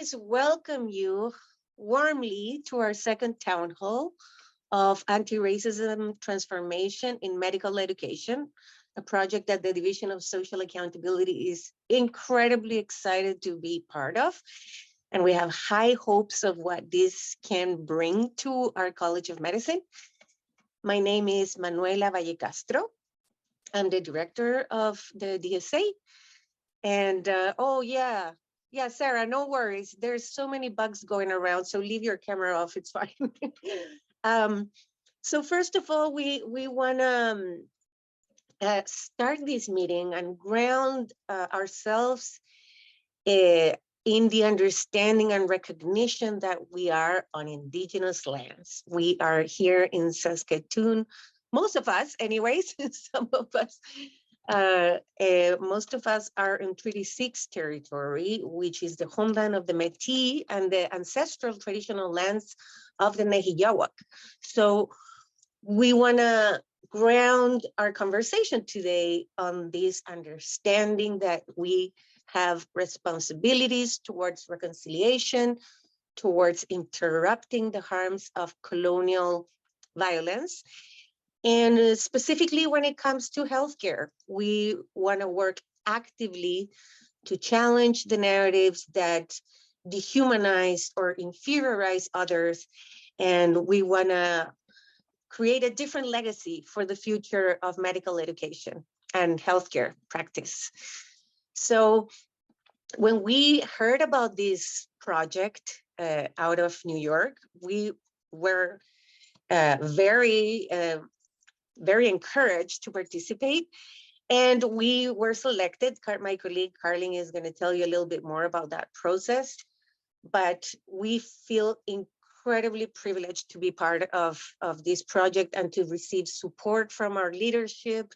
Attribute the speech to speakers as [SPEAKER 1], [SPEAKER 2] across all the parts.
[SPEAKER 1] please welcome you warmly to our second town hall of anti-racism transformation in medical education, a project that the Division of Social Accountability is incredibly excited to be part of. And we have high hopes of what this can bring to our College of Medicine. My name is Manuela Valle Castro. I'm the director of the DSA. And yeah, Sarah, no worries. There's so many bugs going around, so leave your camera off, it's fine. So first of all, we want to start this meeting and ground ourselves in the understanding and recognition that we are on indigenous lands. We are here in Saskatoon, most of us anyways, some of us, most of us are in Treaty 6 territory, which is the homeland of the Métis and the ancestral traditional lands of the Nehiyahuak. So we want to ground our conversation today on this understanding that we have responsibilities towards reconciliation, towards interrupting the harms of colonial violence. And specifically when it comes to healthcare, we want to work actively to challenge the narratives that dehumanize or inferiorize others. And we want to create a different legacy for the future of medical education and healthcare practice. So when we heard about this project out of New York, we were very encouraged to participate. And we were selected. My colleague Carlin is going to tell you a little bit more about that process. But we feel incredibly privileged to be part of this project and to receive support from our leadership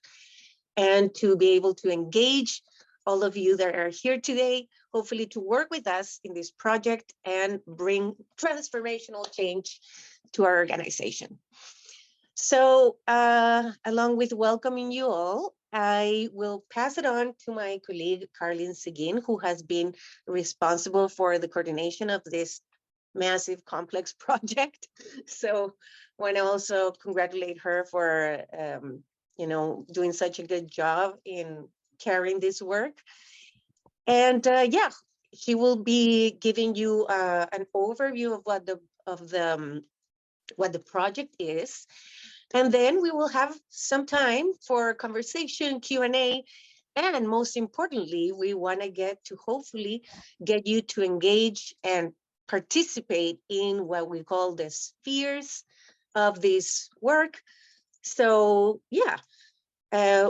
[SPEAKER 1] and to be able to engage all of you that are here today, hopefully to work with us in this project and bring transformational change to our organization. So along with welcoming you all, I will pass it on to my colleague, Carlin Seguin, who has been responsible for the coordination of this massive complex project. So I want to also congratulate her for doing such a good job in carrying this work. And yeah, she will be giving you an overview of what the project is. And then we will have some time for conversation, Q&A, and most importantly, we want to get to hopefully get you to engage and participate in what we call the spheres of this work. So yeah,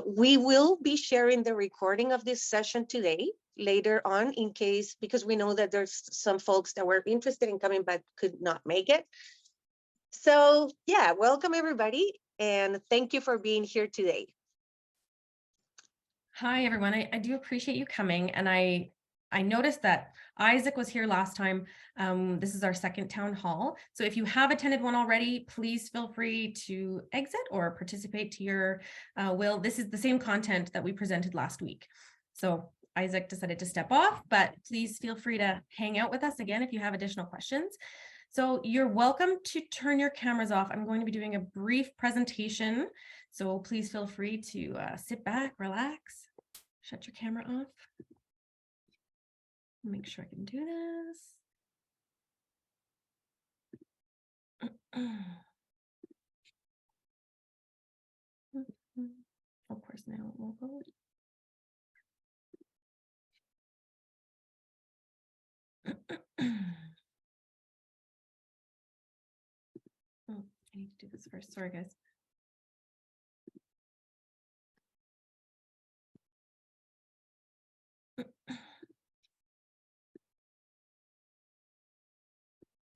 [SPEAKER 1] we will be sharing the recording of this session today, later on, in case, because we know that there's some folks that were interested in coming but could not make it. So yeah, welcome everybody, and thank you for being here today.
[SPEAKER 2] Hi everyone, I do appreciate you coming, and I noticed that Isaac was here last time. This is our second town hall. So if you have attended one already, please feel free to exit or participate to your will. This is the same content that we presented last week. So Isaac decided to step off, but please feel free to hang out with us again if you have additional questions. So you're welcome to turn your cameras off. I'm going to be doing a brief presentation. So please feel free to sit back, relax, shut your camera off. Make sure I can do this. Of course, now it will go. Oh, I need to do this first. Sorry, guys.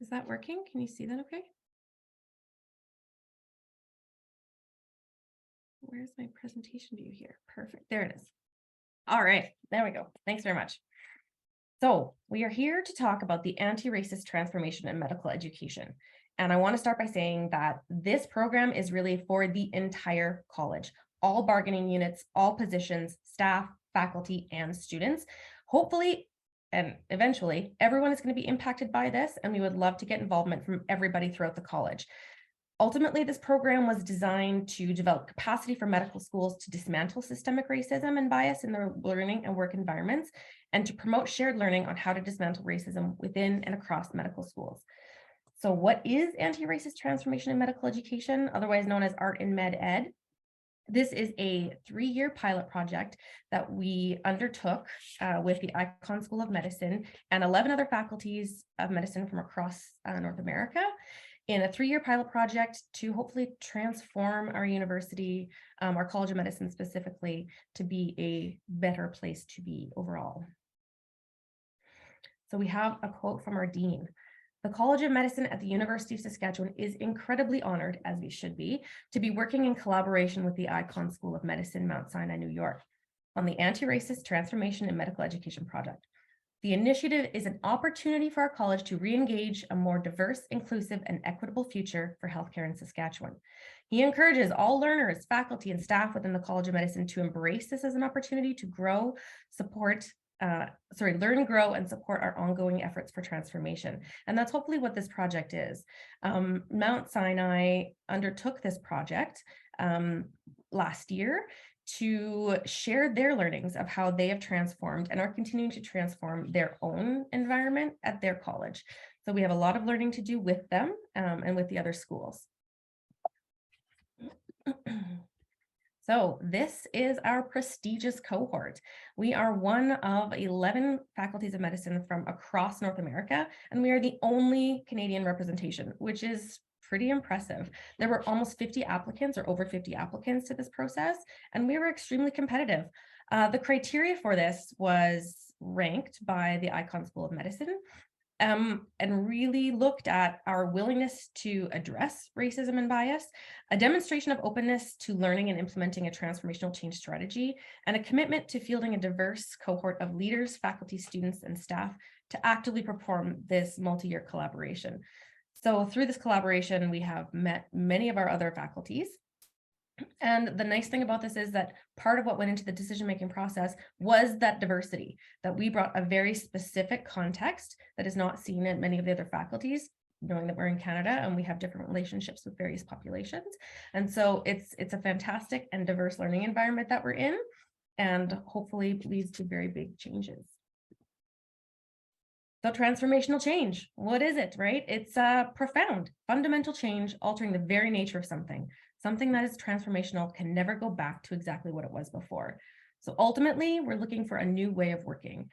[SPEAKER 2] Is that working? Can you see that okay? Where's my presentation view here? Perfect. There it is. All right, there we go. Thanks very much. So we are here to talk about the anti-racist transformation in medical education. And I want to start by saying that this program is really for the entire college, all bargaining units, all positions, staff, faculty, and students. Hopefully, and eventually everyone is going to be impacted by this, and we would love to get involvement from everybody throughout the college. Ultimately, this program was designed to develop capacity for medical schools to dismantle systemic racism and bias in their learning and work environments, and to promote shared learning on how to dismantle racism within and across medical schools. So what is anti-racist transformation in medical education, otherwise known as ART in Med Ed? This is a 3-year pilot project that we undertook with the Icahn School of Medicine and 11 other faculties of medicine from across North America, in a 3-year pilot project to hopefully transform our university, our College of Medicine specifically, to be a better place to be overall. So we have a quote from our dean. The College of Medicine at the University of Saskatchewan is incredibly honored, as we should be, to be working in collaboration with the Icahn School of Medicine, Mount Sinai, New York, on the Anti-Racist Transformation in Medical Education project. The initiative is an opportunity for our college to re-engage a more diverse, inclusive, and equitable future for healthcare in Saskatchewan. He encourages all learners, faculty, and staff within the College of Medicine to embrace this as an opportunity to grow, learn, grow, and support our ongoing efforts for transformation. And that's hopefully what this project is. Mount Sinai undertook this project last year to share their learnings of how they have transformed and are continuing to transform their own environment at their college. So we have a lot of learning to do with them and with the other schools. So this is our prestigious cohort. We are one of 11 faculties of medicine from across North America, and we are the only Canadian representation, which is pretty impressive. There were almost 50 applicants or over 50 applicants to this process, and we were extremely competitive. The criteria for this was ranked by the Icahn School of Medicine, and really looked at our willingness to address racism and bias, a demonstration of openness to learning and implementing a transformational change strategy, and a commitment to fielding a diverse cohort of leaders, faculty, students, and staff to actively perform this multi-year collaboration. So through this collaboration, we have met many of our other faculties. And the nice thing about this is that part of what went into the decision-making process was that diversity, that we brought a very specific context that is not seen in many of the other faculties, knowing that we're in Canada and we have different relationships with various populations. And so it's a fantastic and diverse learning environment that we're in, and hopefully leads to very big changes. So transformational change, what is it, right? It's a profound, fundamental change, altering the very nature of something. Something that is transformational can never go back to exactly what it was before. So ultimately, we're looking for a new way of working,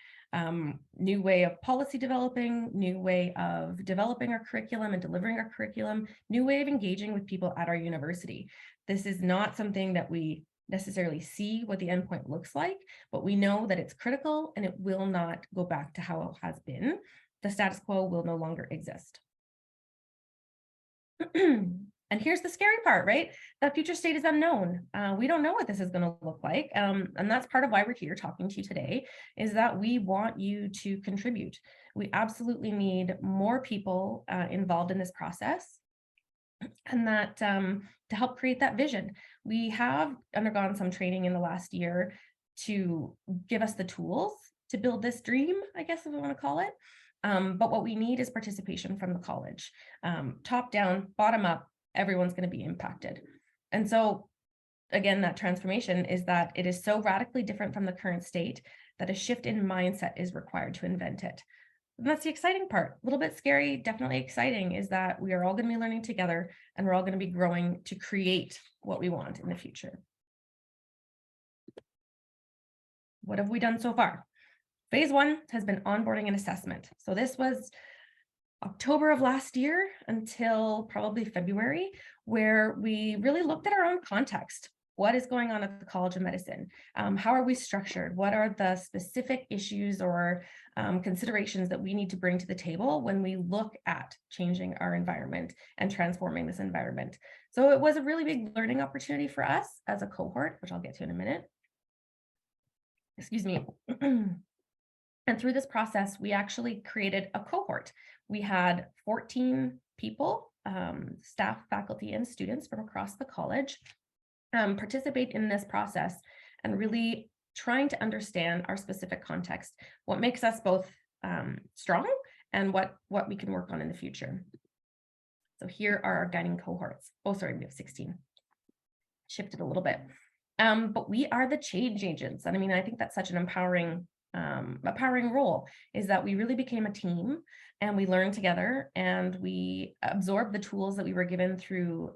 [SPEAKER 2] new way of policy developing, new way of developing our curriculum and delivering our curriculum, new way of engaging with people at our university. This is not something that we necessarily see what the endpoint looks like, but we know that it's critical and it will not go back to how it has been. The status quo will no longer exist. And here's the scary part, right? The future state is unknown. We don't know what this is going to look like. And that's part of why we're here talking to you today, is that we want you to contribute. We absolutely need more people involved in this process, and that to help create that vision. We have undergone some training in the last year to give us the tools to build this dream, I guess if we want to call it. But what we need is participation from the college. Top down, bottom up, everyone's going to be impacted. And so again, that transformation is that it is so radically different from the current state that a shift in mindset is required to invent it. And that's the exciting part. A little bit scary, definitely exciting, is that we are all going to be learning together and we're all going to be growing to create what we want in the future. What have we done so far? Phase 1 has been onboarding and assessment. So this was October of last year until probably February, where we really looked at our own context. What is going on at the College of Medicine? How are we structured? What are the specific issues or considerations that we need to bring to the table when we look at changing our environment and transforming this environment? So it was a really big learning opportunity for us as a cohort, which I'll get to in a minute. Excuse me. And through this process, we actually created a cohort. We had 14 people, staff, faculty, and students from across the college participate in this process and really trying to understand our specific context, what makes us both strong and what we can work on in the future. So here are our guiding cohorts. Oh, sorry, we have 16. Shifted a little bit. But we are the change agents. And I mean, I think that's such an empowering role, is that we really became a team and we learned together and we absorbed the tools that we were given through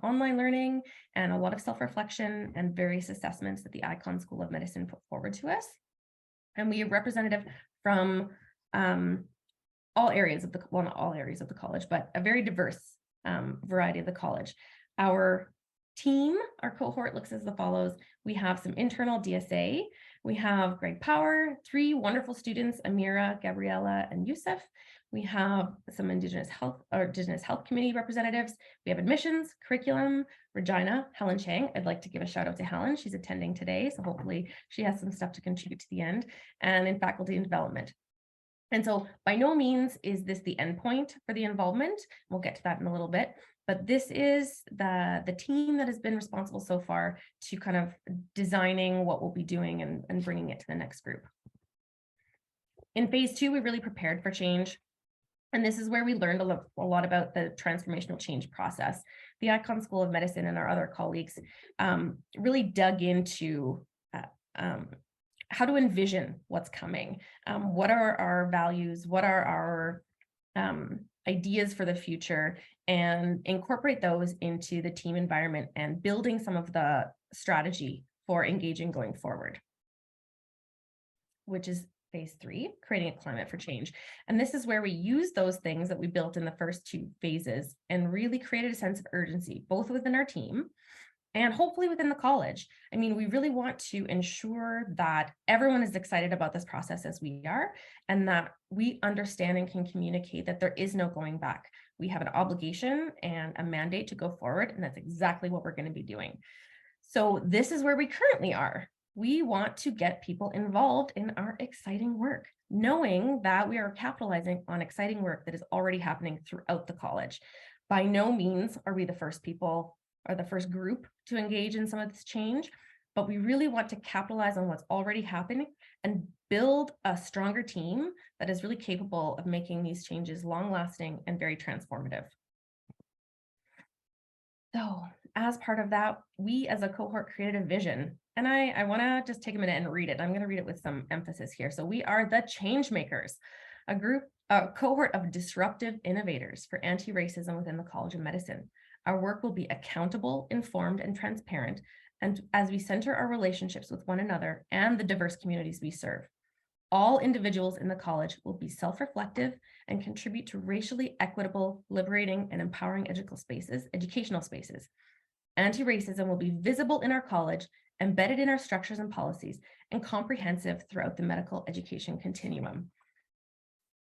[SPEAKER 2] online learning and a lot of self-reflection and various assessments that the Icahn School of Medicine put forward to us. And we have representative from all areas of the, well, not all areas of the college, but a very diverse variety of the college. Our team, our cohort looks as follows. We have some internal DSA. We have Greg Power, 3 wonderful students, Amira, Gabriella, and Yusuf. We have some Indigenous Health Committee representatives. We have admissions, curriculum, Regina, Helen Chang. I'd like to give a shout out to Helen. She's attending today, so hopefully she has some stuff to contribute to the end, and in faculty and development. And so by no means is this the endpoint for the involvement. We'll get to that in a little bit, but this is the team that has been responsible so far to kind of designing what we'll be doing and bringing it to the next group. In phase 2, we really prepared for change. And this is where we learned a lot about the transformational change process. The Icahn School of Medicine and our other colleagues really dug into how to envision what's coming. What are our values? What are our ideas for the future? And incorporate those into the team environment and building some of the strategy for engaging going forward, which is phase 3, creating a climate for change. And this is where we use those things that we built in the first 2 phases and really created a sense of urgency, both within our team and hopefully within the college. I mean, we really want to ensure that everyone is excited about this process as we are, and that we understand and can communicate that there is no going back. We have an obligation and a mandate to go forward, and that's exactly what we're going to be doing. So this is where we currently are. We want to get people involved in our exciting work, knowing that we are capitalizing on exciting work that is already happening throughout the college. By no means are we the first people or the first group to engage in some of this change, but we really want to capitalize on what's already happening and build a stronger team that is really capable of making these changes long-lasting and very transformative. So as part of that, we as a cohort created a vision, and I want to just take a minute and read it. I'm going to read it with some emphasis here. So we are the change makers, a cohort of disruptive innovators for anti-racism within the College of Medicine. Our work will be accountable, informed, and transparent, and as we center our relationships with one another and the diverse communities we serve. All individuals in the college will be self-reflective and contribute to racially equitable, liberating, and empowering educational spaces. Anti-racism will be visible in our college, embedded in our structures and policies, and comprehensive throughout the medical education continuum.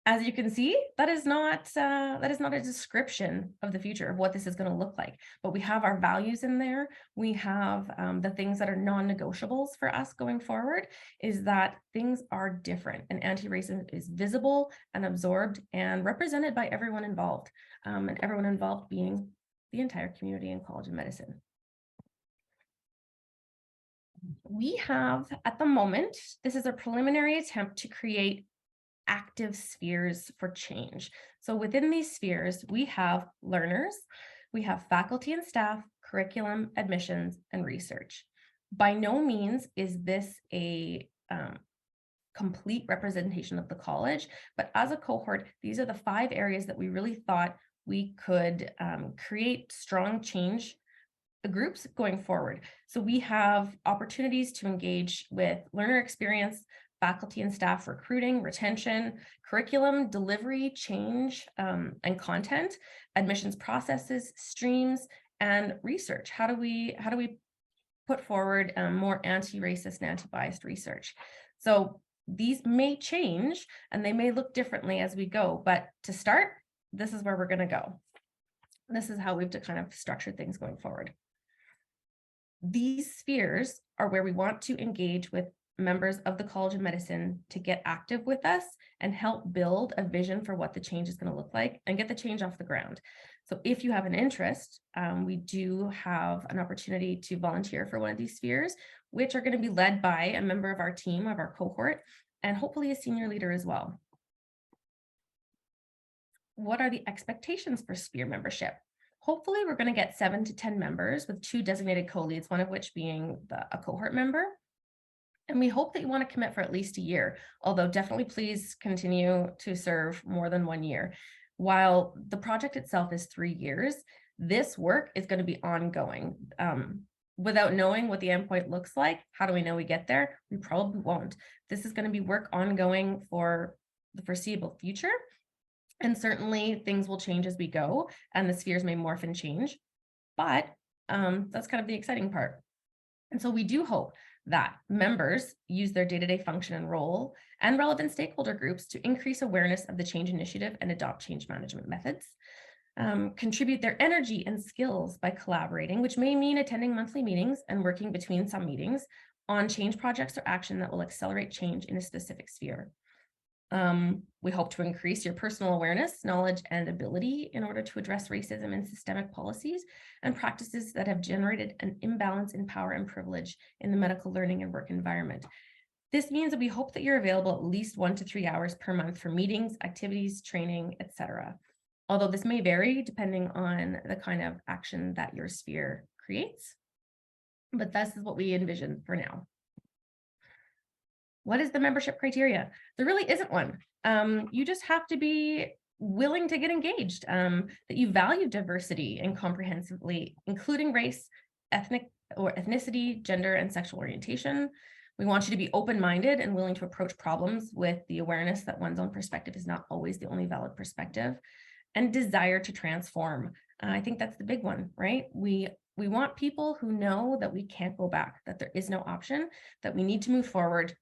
[SPEAKER 2] As you can see, that is not a description of the future of what this is going to look like, but we have our values in there. We have the things that are non-negotiables for us going forward, is that things are different and anti-racism is visible and absorbed and represented by everyone involved, and everyone involved being the entire community in College of Medicine. We have, at the moment, this is a preliminary attempt to create active spheres for change. So within these spheres, we have learners, we have faculty and staff, curriculum, admissions, and research. By no means is this a complete representation of the college, but as a cohort, these are the 5 areas that we really thought we could create strong change groups going forward. So we have opportunities to engage with learner experience, faculty and staff recruiting, retention, curriculum, delivery, change, and content, admissions processes, streams, and research. How do we put forward more anti-racist and anti-biased research? So these may change and they may look differently as we go, but to start, this is where we're going to go. This is how we've kind of structured things going forward. These spheres are where we want to engage with members of the College of Medicine to get active with us and help build a vision for what the change is going to look like and get the change off the ground. So if you have an interest, we do have an opportunity to volunteer for one of these spheres, which are going to be led by a member of our team, of our cohort, and hopefully a senior leader as well. what are the expectations for sphere membership? Hopefully, we're going to get 7 to 10 members with 2 designated co-leads, one of which being a cohort member. And we hope that you want to commit for at least a year, although definitely please continue to serve more than 1 year. While the project itself is 3 years, this work is going to be ongoing. Without knowing what the endpoint looks like, how do we know we get there? We probably won't. This is going to be work ongoing for the foreseeable future. And certainly things will change as we go, and the spheres may morph and change, but that's kind of the exciting part. And so we do hope that members use their day-to-day function and role and relevant stakeholder groups to increase awareness of the change initiative and adopt change management methods, contribute their energy and skills by collaborating, which may mean attending monthly meetings and working between some meetings on change projects or action that will accelerate change in a specific sphere. We hope to increase your personal awareness, knowledge, and ability in order to address racism and systemic policies and practices that have generated an imbalance in power and privilege in the medical learning and work environment. This means that we hope that you're available at least 1 to 3 hours per month for meetings, activities, training, etc. Although this may vary depending on the kind of action that your sphere creates. But this is what we envision for now. What is the membership criteria? There really isn't one. You just have to be willing to get engaged, that you value diversity and comprehensively, including race, ethnicity, gender, and sexual orientation. We want you to be open-minded and willing to approach problems with the awareness that one's own perspective is not always the only valid perspective, and desire to transform. I think that's the big one, right? We want people who know that we can't go back, that there is no option, that we need to move forward,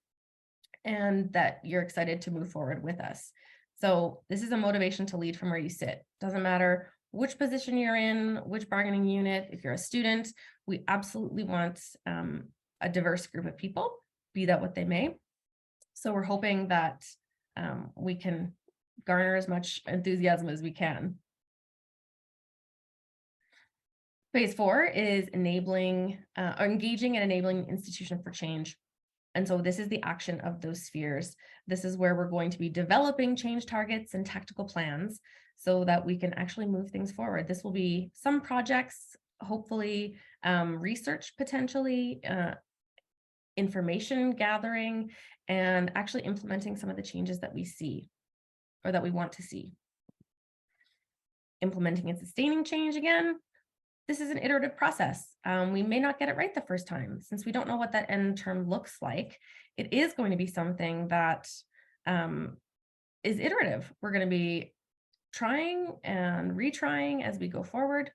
[SPEAKER 2] and that you're excited to move forward with us. So this is a motivation to lead from where you sit. Doesn't matter which position you're in, which bargaining unit, if you're a student, we absolutely want a diverse group of people, be that what they may. So we're hoping that we can garner as much enthusiasm as we can. Phase 4 is enabling or engaging and enabling institution for change. And so this is the action of those spheres. This is where we're going to be developing change targets and tactical plans so that we can actually move things forward. This will be some projects, hopefully research potentially, information gathering, and actually implementing some of the changes that we see or that we want to see. Implementing and sustaining change again. This is an iterative process. We may not get it right the first time. Since we don't know what that end term looks like, it is going to be something that is iterative. We're going to be trying and retrying as we go forward,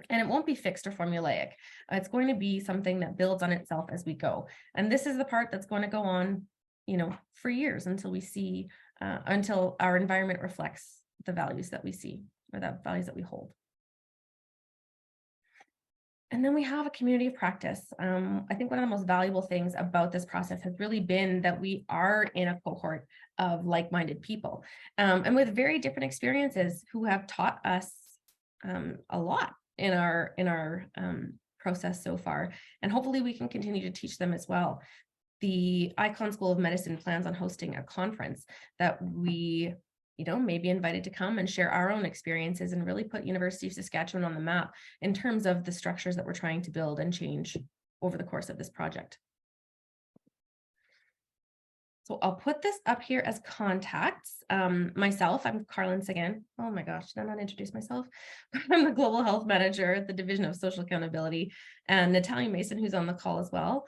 [SPEAKER 2] and it won't be fixed or formulaic. It's going to be something that builds on itself as we go. And this is the part that's going to go on, for years until we see, until our environment reflects the values that we see or the values that we hold. And then we have a community of practice. I think one of the most valuable things about this process has really been that we are in a cohort of like-minded people and with very different experiences who have taught us a lot in our process so far. And hopefully we can continue to teach them as well. The Icahn School of Medicine plans on hosting a conference that we may be invited to come and share our own experiences and really put University of Saskatchewan on the map in terms of the structures that we're trying to build and change over the course of this project. So I'll put this up here as contacts. Myself, I'm Carlin Sagan. Oh my gosh, did I not introduce myself? I'm the Global Health Manager at the Division of Social Accountability, and Natalia Mason, who's on the call as well.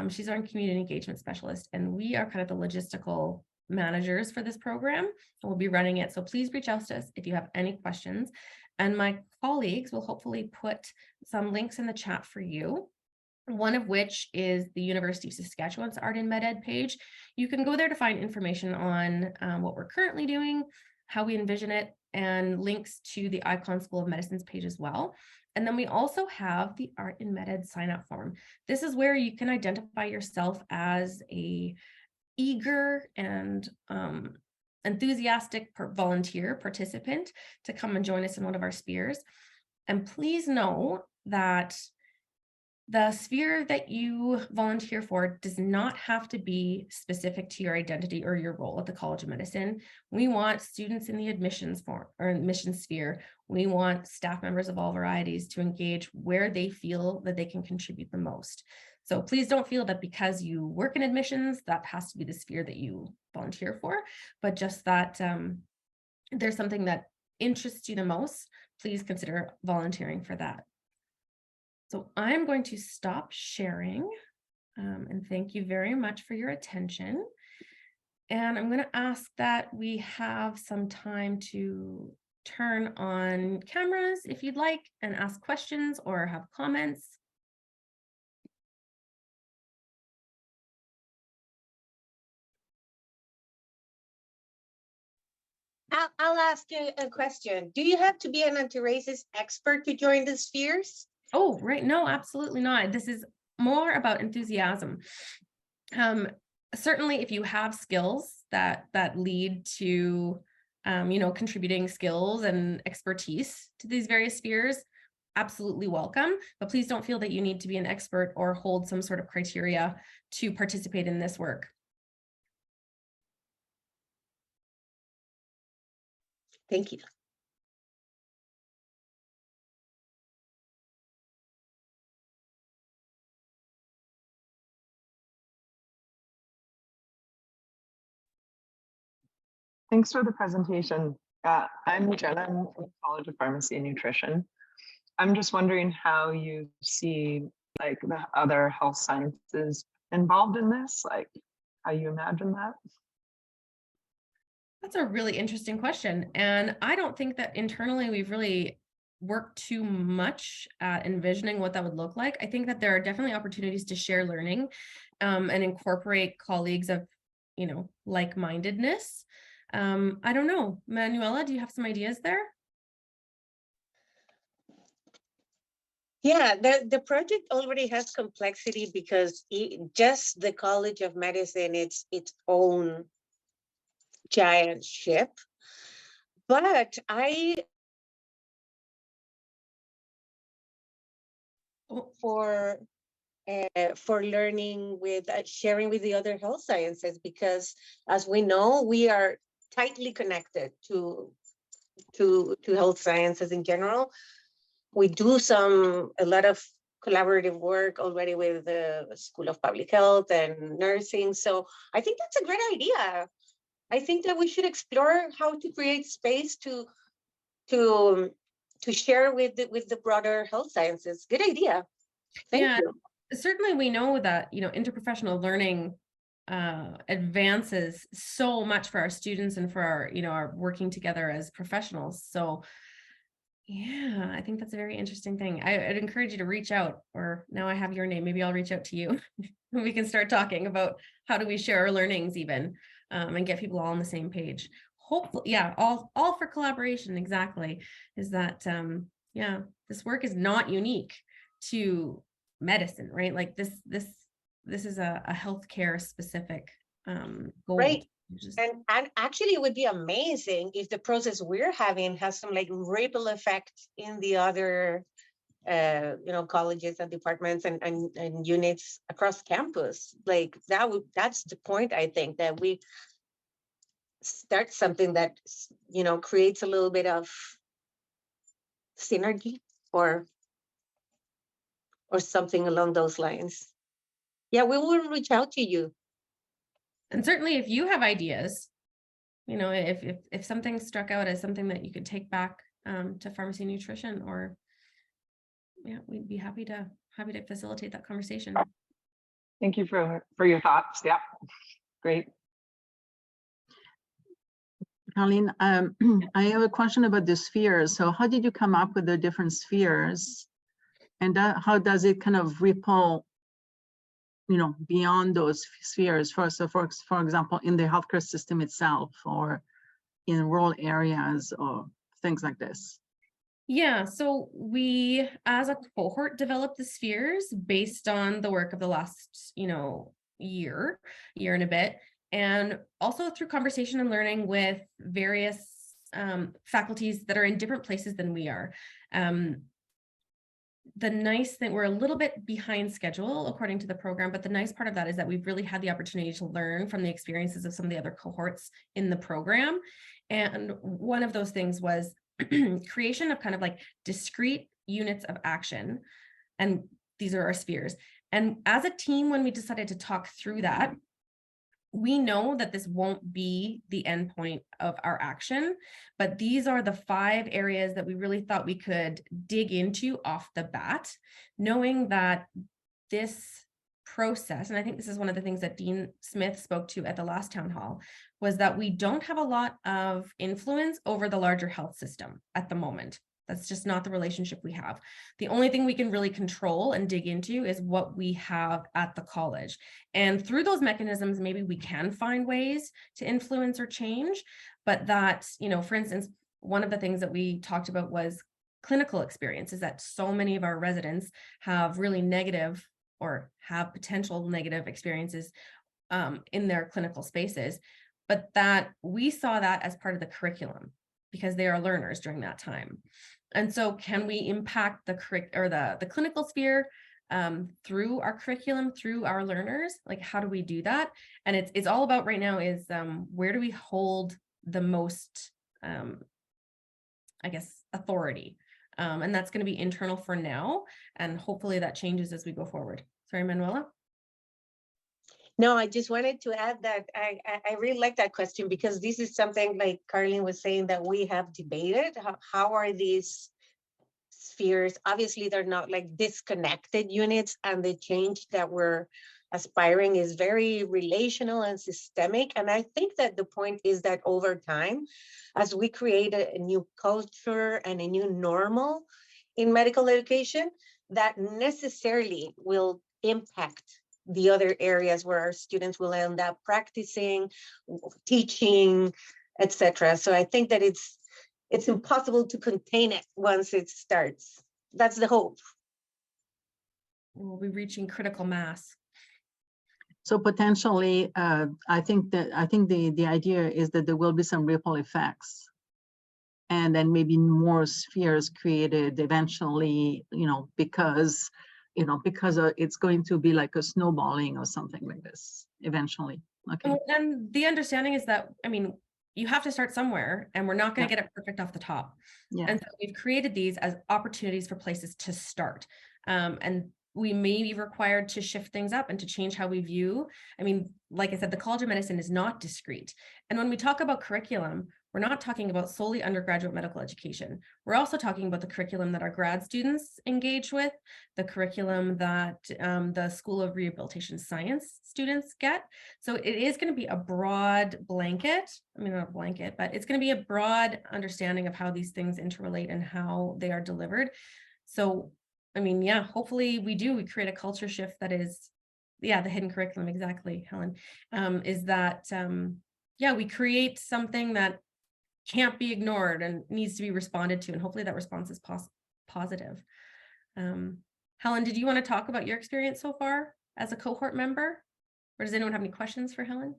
[SPEAKER 2] She's our Community Engagement Specialist, and we are kind of the logistical managers for this program, and we'll be running it. So please reach out to us if you have any questions. And my colleagues will hopefully put some links in the chat for you, one of which is the University of Saskatchewan's Art in MedEd page. You can go there to find information on what we're currently doing, how we envision it, and links to the Icahn School of Medicine's page as well. And then we also have the Art in MedEd sign-up form. This is where you can identify yourself as a eager and enthusiastic volunteer participant to come and join us in one of our spheres. And please know that The sphere that you volunteer for does not have to be specific to your identity or your role at the College of Medicine. We want students in the admissions form or admissions sphere. We want staff members of all varieties to engage where they feel that they can contribute the most. So please don't feel that because you work in admissions, that has to be the sphere that you volunteer for, but just that there's something that interests you the most, please consider volunteering for that. So I'm going to stop sharing and thank you very much for your attention. And I'm going to ask that we have some time to turn on cameras if you'd like and ask questions or have comments.
[SPEAKER 1] I'll ask you a question. Do you have to be an anti-racist expert to join the spheres?
[SPEAKER 2] Oh, right. No, absolutely not. This is more about enthusiasm. Certainly, if you have skills that lead to, contributing skills and expertise to these various spheres, absolutely welcome. But please don't feel that you need to be an expert or hold some sort of criteria to participate in this work.
[SPEAKER 1] Thank you.
[SPEAKER 3] Thanks for the presentation. I'm Jenna, I'm from the College of Pharmacy and Nutrition. I'm just wondering how you see like the other health sciences involved in this, like how you imagine that?
[SPEAKER 2] That's a really interesting question. And I don't think that internally we've really worked too much at envisioning what that would look like. I think that there are definitely opportunities to share learning and incorporate colleagues of, like-mindedness. I don't know, Manuela, do you have some ideas there?
[SPEAKER 1] Yeah, the project already has complexity because just the College of Medicine, it's its own giant ship. But for learning with sharing with the other health sciences, because as we know, we are tightly connected to health sciences in general. We do a lot of collaborative work already with the School of Public Health and nursing. So I think that's a great idea. I think that we should explore how to create space to share with the broader health sciences. Good idea. Thank you.
[SPEAKER 2] Certainly we know that, interprofessional learning advances so much for our students and for our, our working together as professionals. So yeah, I think that's a very interesting thing. I'd encourage you to reach out, or now I have your name, maybe I'll reach out to you. We can start talking about how do we share our learnings even and get people all on the same page. Hopefully, yeah, all for collaboration, exactly. Is that, this work is not unique to medicine, right? Like this is a healthcare specific goal.
[SPEAKER 1] Right. And actually it would be amazing if the process we're having has some like ripple effect in the other colleges and departments and units across campus. Like that's the point. I think that we start something that creates a little bit of synergy or something along those lines. Yeah, we will reach out to you.
[SPEAKER 2] And certainly if you have ideas, if something struck out as something that you could take back to pharmacy and nutrition, or we'd be happy to facilitate that conversation.
[SPEAKER 3] Thank you for your thoughts. Yeah, great.
[SPEAKER 4] Colleen, I have a question about the spheres. So how did you come up with the different spheres, and how does it kind of ripple beyond those spheres? For example, in the healthcare system itself, or in rural areas, or things like this?
[SPEAKER 2] Yeah, so we, as a cohort, developed the spheres based on the work of the last, year and a bit, and also through conversation and learning with various faculties that are in different places than we are. the nice thing, we're a little bit behind schedule according to the program, but the nice part of that is that we've really had the opportunity to learn from the experiences of some of the other cohorts in the program. And one of those things was creation of kind of like discrete units of action. And these are our spheres. And as a team, when we decided to talk through that, we know that this won't be the end point of our action, but these are the 5 areas that we really thought we could dig into off the bat, knowing that this process, and I think this is one of the things that Dean Smith spoke to at the last town hall, was that we don't have a lot of influence over the larger health system at the moment. That's just not the relationship we have. The only thing we can really control and dig into is what we have at the college. And through those mechanisms, maybe we can find ways to influence or change. But that, you know, for instance, one of the things that we talked about was clinical experiences, that so many of our residents have really negative or have potential negative experiences in their clinical spaces. But that we saw that as part of the curriculum because they are learners during that time. And so can we impact the clinical sphere through our curriculum, through our learners? Like, how do we do that? And it's all about right now is where do we hold the most, I guess, authority? And that's going to be internal for now. And hopefully that changes as we go forward. Sorry, Manuela.
[SPEAKER 1] No, I just wanted to add that I really like that question because this is something like Carlene was saying that we have debated. How are these spheres? Obviously, they're not like disconnected units, and the change that we're aspiring is very relational and systemic. And I think that the point is that over time, as we create a new culture and a new normal in medical education, that necessarily will impact the other areas where our students will end up practicing, teaching, etc. So I think that it's impossible to contain it once it starts. That's the hope.
[SPEAKER 2] We'll be reaching critical mass.
[SPEAKER 4] So potentially, I think the idea is that there will be some ripple effects, and then maybe more spheres created eventually, you know, because it's going to be like a snowballing or something like this eventually. Okay.
[SPEAKER 2] And the understanding is that, I mean, you have to start somewhere, and we're not going to get it perfect off the top.
[SPEAKER 4] Yeah.
[SPEAKER 2] And so we've created these as opportunities for places to start. And we may be required to shift things up and to change how we view. I mean, like I said, the College of Medicine is not discrete. And when we talk about curriculum, we're not talking about solely undergraduate medical education. We're also talking about the curriculum that our grad students engage with, the curriculum that the School of Rehabilitation Science students get. So it is going to be a broad blanket. I mean, not a blanket, but it's going to be a broad understanding of how these things interrelate and how they are delivered. So, I mean, yeah, hopefully we create a culture shift that is, yeah, the hidden curriculum, exactly, Helen, is that, yeah, we create something that can't be ignored and needs to be responded to. And hopefully that response is positive. Helen, did you want to talk about your experience so far as a cohort member? Or does anyone have any questions for Helen?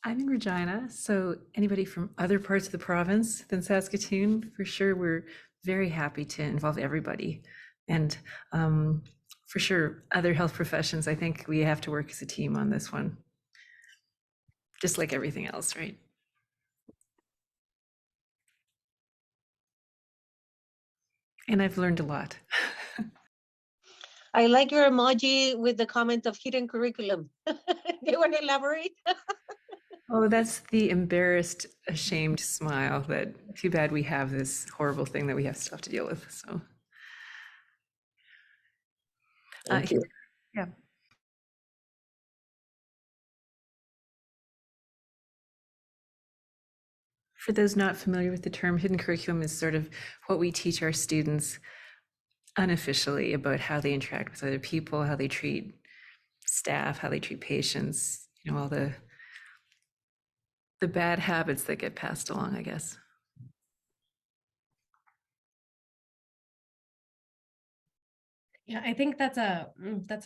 [SPEAKER 5] I'm in Regina, so anybody from other parts of the province than Saskatoon, for sure, we're very happy to involve everybody. And for sure, other health professions, I think we have to work as a team on this one, just like everything else, right? And I've learned a lot.
[SPEAKER 1] I like your emoji with the comment of hidden curriculum. Do you want to elaborate?
[SPEAKER 5] Oh, that's the embarrassed, ashamed smile that too bad we have this horrible thing that we have stuff to deal with. So,
[SPEAKER 1] Thank you.
[SPEAKER 5] Yeah. For those not familiar with the term, hidden curriculum is sort of what we teach our students unofficially about how they interact with other people, how they treat staff, how they treat patients, you know, all the bad habits that get passed along, I guess.
[SPEAKER 2] Yeah, I think that's a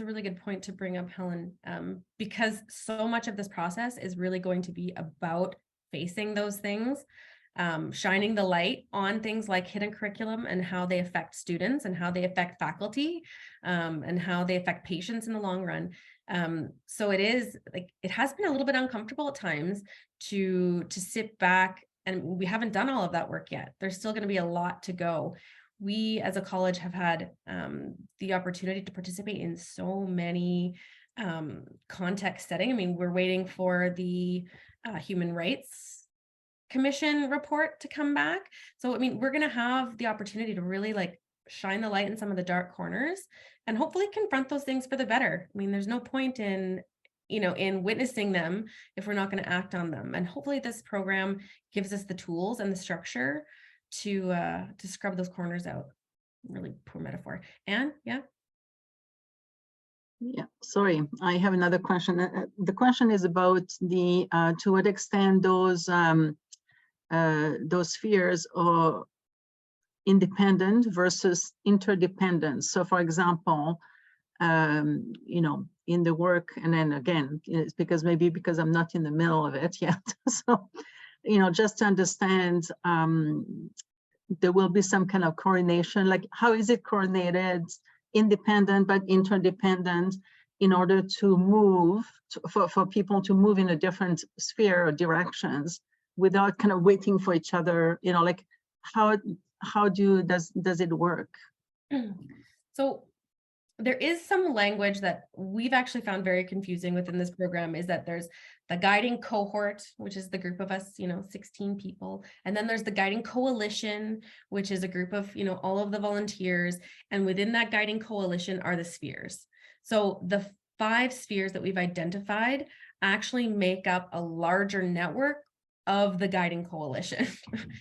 [SPEAKER 2] really good point to bring up, Helen, because so much of this process is really going to be about facing those things shining the light on things like hidden curriculum and how they affect students and how they affect faculty, and how they affect patients in the long run. So it is like, it has been a little bit uncomfortable at times to sit back, and we haven't done all of that work yet. There's still going to be a lot to go. We as a college have had the opportunity to participate in so many context setting. I mean, we're waiting for the Human Rights Commission report to come back. So, I mean, we're going to have the opportunity to really like shine the light in some of the dark corners and hopefully confront those things for the better. I mean, there's no point in, in witnessing them if we're not going to act on them. And hopefully this program gives us the tools and the structure to scrub those corners out. Really poor metaphor. And yeah.
[SPEAKER 4] Yeah, sorry, I have another question. The question is about the to what extent those spheres are independent versus interdependent. So for example, in the work, and then again, it's because I'm not in the middle of it yet. So, just to understand, there will be some kind of coordination, like how is it coordinated, independent but interdependent, in order to move, for people to move in a different sphere or directions without kind of waiting for each other, like how does it work?
[SPEAKER 2] So there is some language that we've actually found very confusing within this program, is that there's the guiding cohort, which is the group of us, 16 people. And then there's the guiding coalition, which is a group of, all of the volunteers. And within that guiding coalition are the spheres. So the 5 spheres that we've identified actually make up a larger network of the guiding coalition,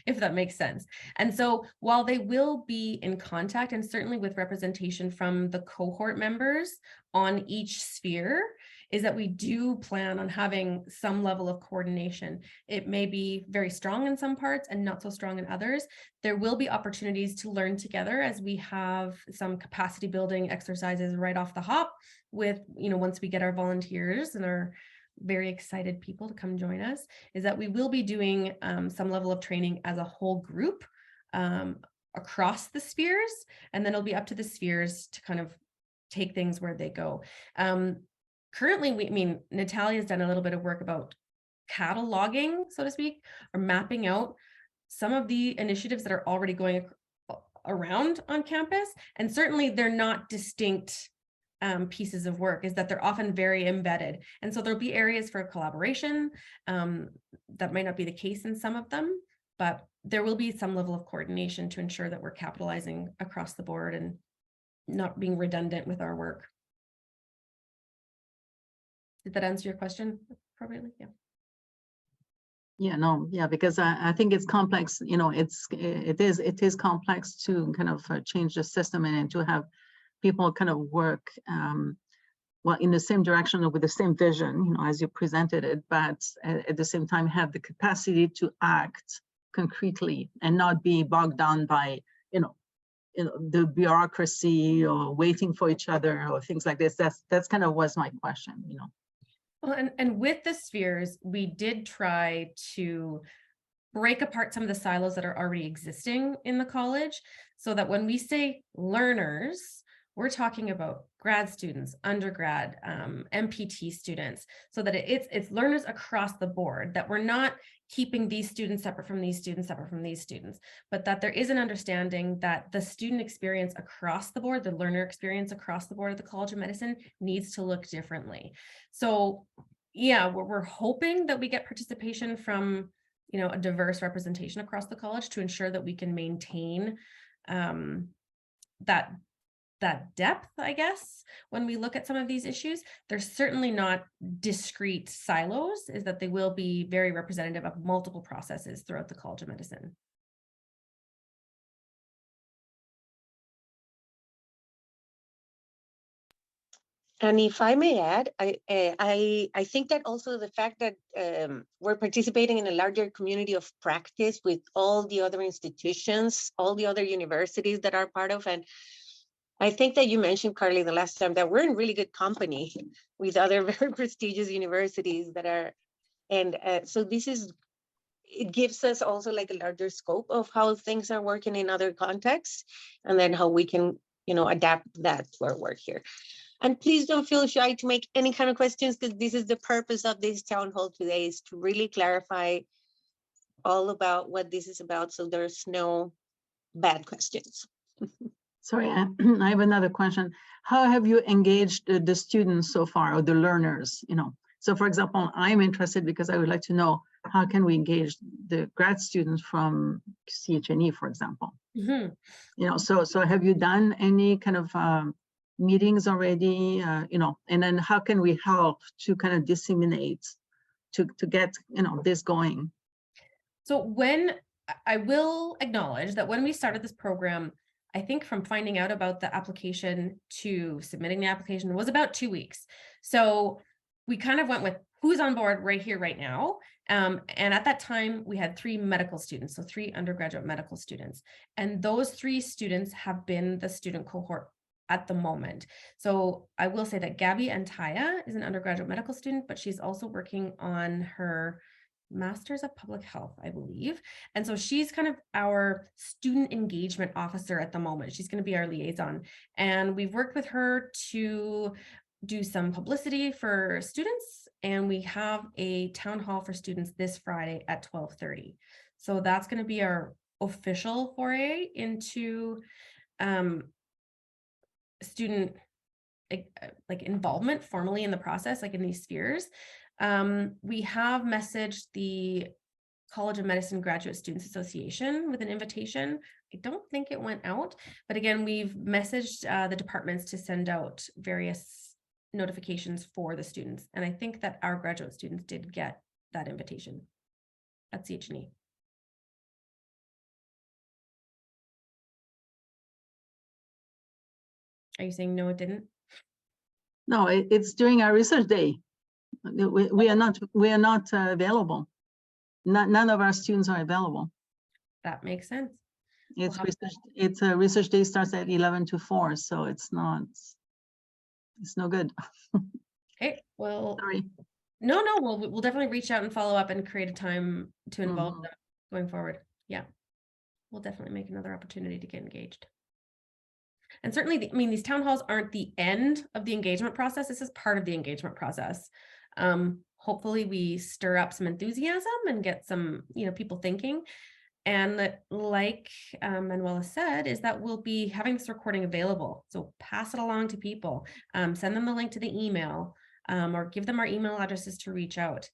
[SPEAKER 2] if that makes sense. And so while they will be in contact, and certainly with representation from the cohort members on each sphere, is that we do plan on having some level of coordination. It may be very strong in some parts and not so strong in others. There will be opportunities to learn together as we have some capacity building exercises right off the hop with, once we get our volunteers and our very excited people to come join us, is that we will be doing some level of training as a whole group across the spheres, and then it'll be up to the spheres to kind of take things where they go. Currently, Natalia's done a little bit of work about cataloging, so to speak, or mapping out some of the initiatives that are already going around on campus, and certainly they're not distinct pieces of work, is that they're often very embedded. And so there'll be areas for collaboration that might not be the case in some of them, but there will be some level of coordination to ensure that we're capitalizing across the board and not being redundant with our work. Did that answer your question appropriately? Yeah.
[SPEAKER 4] Yeah, no, yeah, because I think it's complex, it is complex to kind of change the system and to have people kind of work in the same direction or with the same vision, as you presented it, but at the same time have the capacity to act concretely and not be bogged down by, the bureaucracy or waiting for each other or things like this. That's kind of was my question,
[SPEAKER 2] Well, and with the spheres, we did try to break apart some of the silos that are already existing in the college, so that when we say learners, we're talking about grad students, undergrad, MPT students, so that it's learners across the board, that we're not keeping these students separate from these students, separate from these students, but that there is an understanding that the student experience across the board, the learner experience across the board of the College of Medicine needs to look differently. So yeah, we're hoping that we get participation from, a diverse representation across the college to ensure that we can maintain that depth, I guess, when we look at some of these issues. They're certainly not discrete silos, is that they will be very representative of multiple processes throughout the College of Medicine.
[SPEAKER 1] And if I may add, I think that also the fact that we're participating in a larger community of practice with all the other institutions, all the other universities that are part of, and I think that you mentioned, Carly, the last time, that we're in really good company with other very prestigious universities that are, and so this is it gives us also like a larger scope of how things are working in other contexts, and then how we can, adapt that to our work here. And please don't feel shy to make any kind of questions, because this is the purpose of this town hall today, is to really clarify all about what this is about, so there's no bad questions.
[SPEAKER 4] Sorry, I have another question. How have you engaged the students so far, or the learners, So for example, I'm interested because I would like to know, how can we engage the grad students from CHNE, for example?
[SPEAKER 2] Mhm.
[SPEAKER 4] So have you done any kind of meetings already, and then how can we help to kind of disseminate, to get, this going?
[SPEAKER 2] So I will acknowledge that when we started this program, I think from finding out about the application to submitting the application was about 2 weeks. So we kind of went with who's on board right here, right now. And at that time, we had 3 medical students, so 3 undergraduate medical students. And those 3 students have been the student cohort at the moment. So I will say that Gabby Antaya is an undergraduate medical student, but she's also working on her Master's of Public Health, I believe. And so she's kind of our student engagement officer at the moment. She's going to be our liaison. And we've worked with her to do some publicity for students. And we have a town hall for students this Friday at 12:30. So that's going to be our official foray into student like involvement formally in the process, like in these spheres. We have messaged the College of Medicine Graduate Students Association with an invitation. I don't think it went out, but again, we've messaged the departments to send out various notifications for the students. And I think that our graduate students did get that invitation at CHNE. Are you saying no, it didn't?
[SPEAKER 4] No, it's during our research day. We are not available. None of our students are available.
[SPEAKER 2] That makes sense.
[SPEAKER 4] It's
[SPEAKER 2] have
[SPEAKER 4] research. It's a research day starts at 11 to 4, so it's no good.
[SPEAKER 2] Okay, well,
[SPEAKER 4] Sorry.
[SPEAKER 2] no, we'll definitely reach out and follow up and create a time to involve
[SPEAKER 4] Mhm.
[SPEAKER 2] them going forward. Yeah, we'll definitely make another opportunity to get engaged. And certainly, I mean, these town halls aren't the end of the engagement process. This is part of the engagement process. Hopefully we stir up some enthusiasm and get some, people thinking. And like Manuela said, is that we'll be having this recording available. So pass it along to people, send them the link to the email, or give them our email addresses to reach out.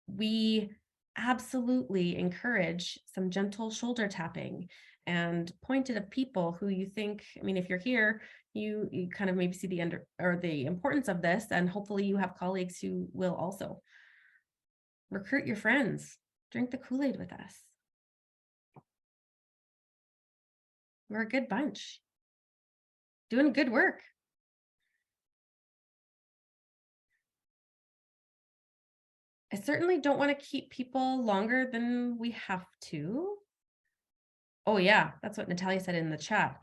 [SPEAKER 2] We absolutely encourage some gentle shoulder tapping and pointed of people who you think, I mean, if you're here, you kind of maybe see the importance of this, and hopefully you have colleagues who will also. Recruit your friends, drink the Kool-Aid with us. We're a good bunch, doing good work. I certainly don't want to keep people longer than we have to. Oh yeah, that's what Natalia said in the chat.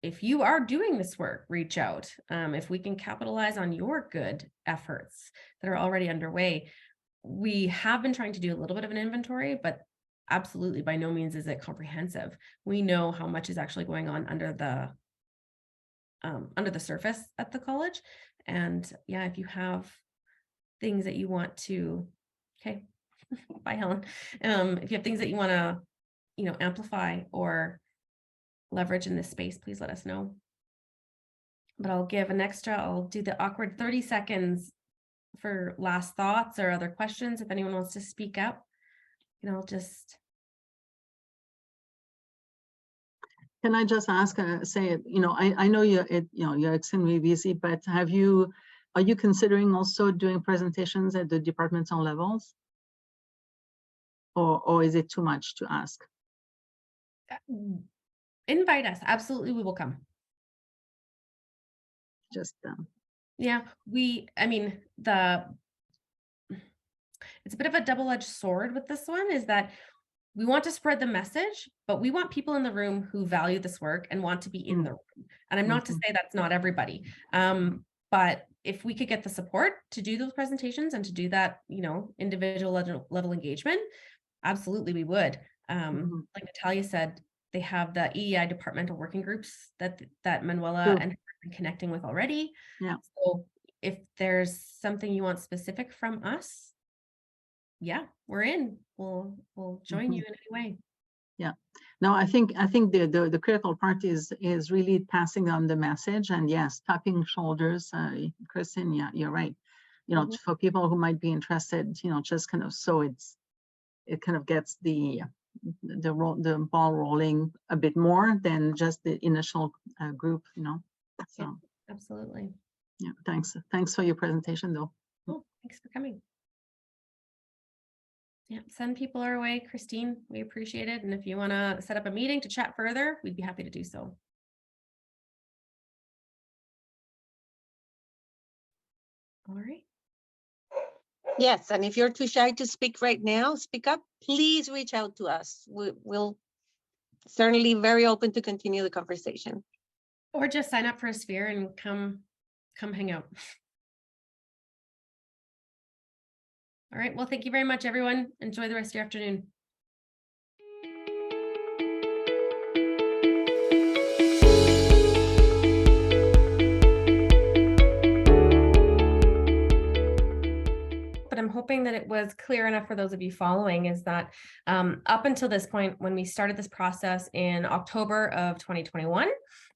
[SPEAKER 2] If you are doing this work, reach out. If we can capitalize on your good efforts that are already underway. We have been trying to do a little bit of an inventory, but absolutely by no means is it comprehensive. We know how much is actually going on under the surface at the college. And yeah, if you have things that you want to, okay, bye Helen. If you have things that you want to, amplify or leverage in this space, please let us know. But I'll do the awkward 30 seconds for last thoughts or other questions. If anyone wants to speak up, I'll just.
[SPEAKER 4] Can I just ask, I know you're extremely busy, but are you considering also doing presentations at the departmental levels? Or is it too much to ask?
[SPEAKER 2] Invite us. Absolutely, we will come.
[SPEAKER 4] Just
[SPEAKER 2] yeah, it's a bit of a double-edged sword with this one, is that we want to spread the message, but we want people in the room who value this work and want to be in the room. And I'm not to say that's not everybody, but if we could get the support to do those presentations and to do that, individual level engagement, absolutely we would.
[SPEAKER 4] Mhm.
[SPEAKER 2] Like Natalia said, they have the EEI departmental working groups that Manuela
[SPEAKER 4] True.
[SPEAKER 2] and her have been connecting with already.
[SPEAKER 4] Yeah.
[SPEAKER 2] So if there's something you want specific from us, yeah, we're in. We'll join you in any way.
[SPEAKER 4] Yeah. No, I think the critical part is really passing on the message, and yes, tapping shoulders. Kristen, yeah, you're right.
[SPEAKER 2] Mhm.
[SPEAKER 4] For people who might be interested, just kind of so it kind of gets the ball rolling a bit more than just the initial group, So
[SPEAKER 2] Absolutely.
[SPEAKER 4] yeah, thanks for your presentation though.
[SPEAKER 2] Oh, thanks for coming. Yeah, send people our way, Christine. We appreciate it. And if you want to set up a meeting to chat further, we'd be happy to do so. All right.
[SPEAKER 1] Yes, and if you're too shy to speak right now, speak up. Please reach out to us. We'll certainly very open to continue the conversation.
[SPEAKER 2] Or just sign up for a sphere and come hang out. All right. Well, thank you very much, everyone. Enjoy the rest of your afternoon. But I'm hoping that it was clear enough for those of you following is that up until this point, when we started this process in October of 2021,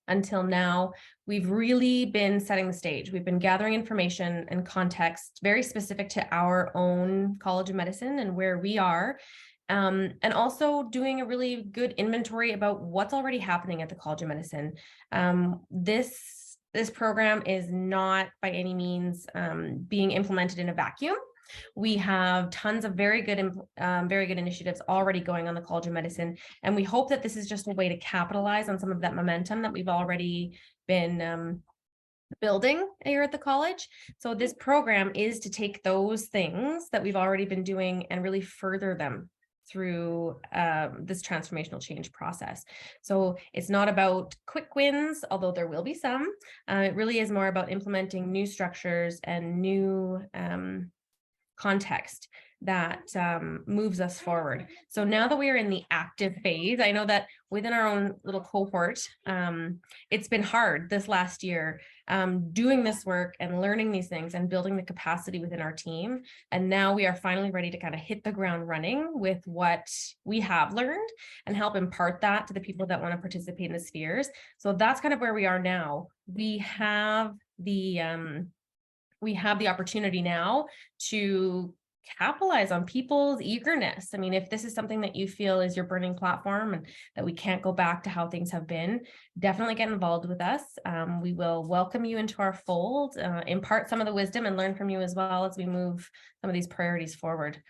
[SPEAKER 2] until now, we've really been setting the stage. We've been gathering information and context very specific to our own College of Medicine and where we are. And also doing a really good inventory about what's already happening at the College of Medicine. This program is not by any means being implemented in a vacuum. We have tons of very good initiatives already going on the College of Medicine, and we hope that this is just a way to capitalize on some of that momentum that we've already been building here at the college. So this program is to take those things that we've already been doing and really further them through this transformational change process. So it's not about quick wins, although there will be some. It really is more about implementing new structures and new context that moves us forward. So now that we are in the active phase, I know that within our own little cohort, it's been hard this last year doing this work and learning these things and building the capacity within our team. And now we are finally ready to kind of hit the ground running with what we have learned and help impart that to the people that want to participate in the spheres. So that's kind of where we are now. We have the opportunity now to capitalize on people's eagerness. I mean, if this is something that you feel is your burning platform and that we can't go back to how things have been, definitely get involved with us. We will welcome you into our fold, impart some of the wisdom and learn from you as well as we move some of these priorities forward.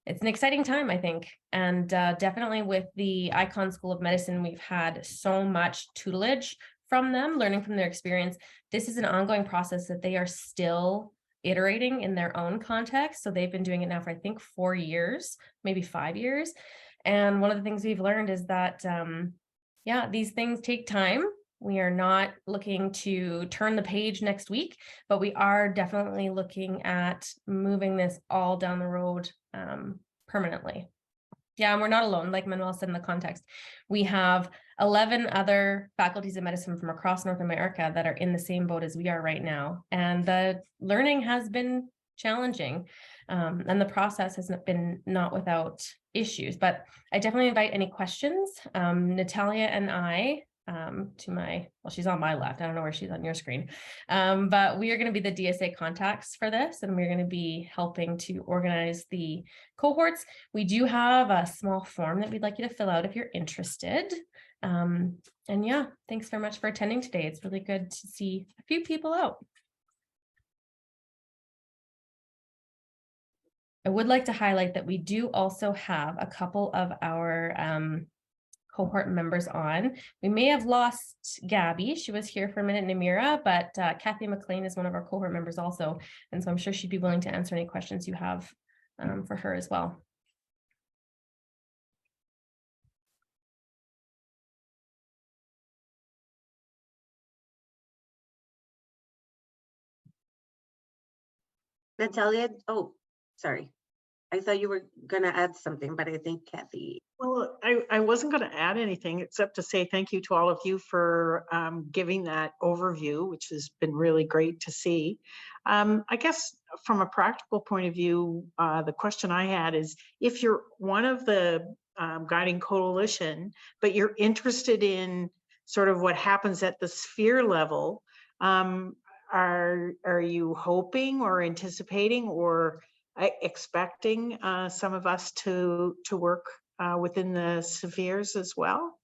[SPEAKER 2] It's an exciting time, I think. And definitely with the Icon School of Medicine, we've had so much tutelage from them, learning from their experience. This is an ongoing process that they are still iterating in their own context. So they've been doing it now for, I think, 4 years, maybe 5 years. And one of the things we've learned is that, these things take time. We are not looking to turn the page next week, but we are definitely looking at moving this all down the road permanently. Yeah, and we're not alone, like Manuel said in the context. We have 11 other faculties of medicine from across North America that are in the same boat as we are right now. And the learning has been challenging, and the process has been not without issues. But I definitely invite any questions. Natalia and I, she's on my left. I don't know where she's on your screen. But we are going to be the DSA contacts for this, and we're going to be helping to organize the cohorts. We do have a small form that we'd like you to fill out if you're interested. And yeah, thanks very much for attending today. It's really good to see a few people out. I would like to highlight that we do also have a couple of our cohort members on. We may have lost Gabby. She was here for a minute, Namira, but Kathy McLean is one of our cohort members also. And so I'm sure she'd be willing to answer any questions you have for her as well.
[SPEAKER 1] Natalia, oh, sorry. I thought you were gonna add something, but I think Kathy.
[SPEAKER 6] Well, I wasn't going to add anything except to say thank you to all of you for giving that overview, which has been really great to see. I guess from a practical point of view, the question I had is if you're one of the guiding coalition, but you're interested in sort of what happens at the sphere level, are you hoping or anticipating or expecting some of us to work within the spheres as well?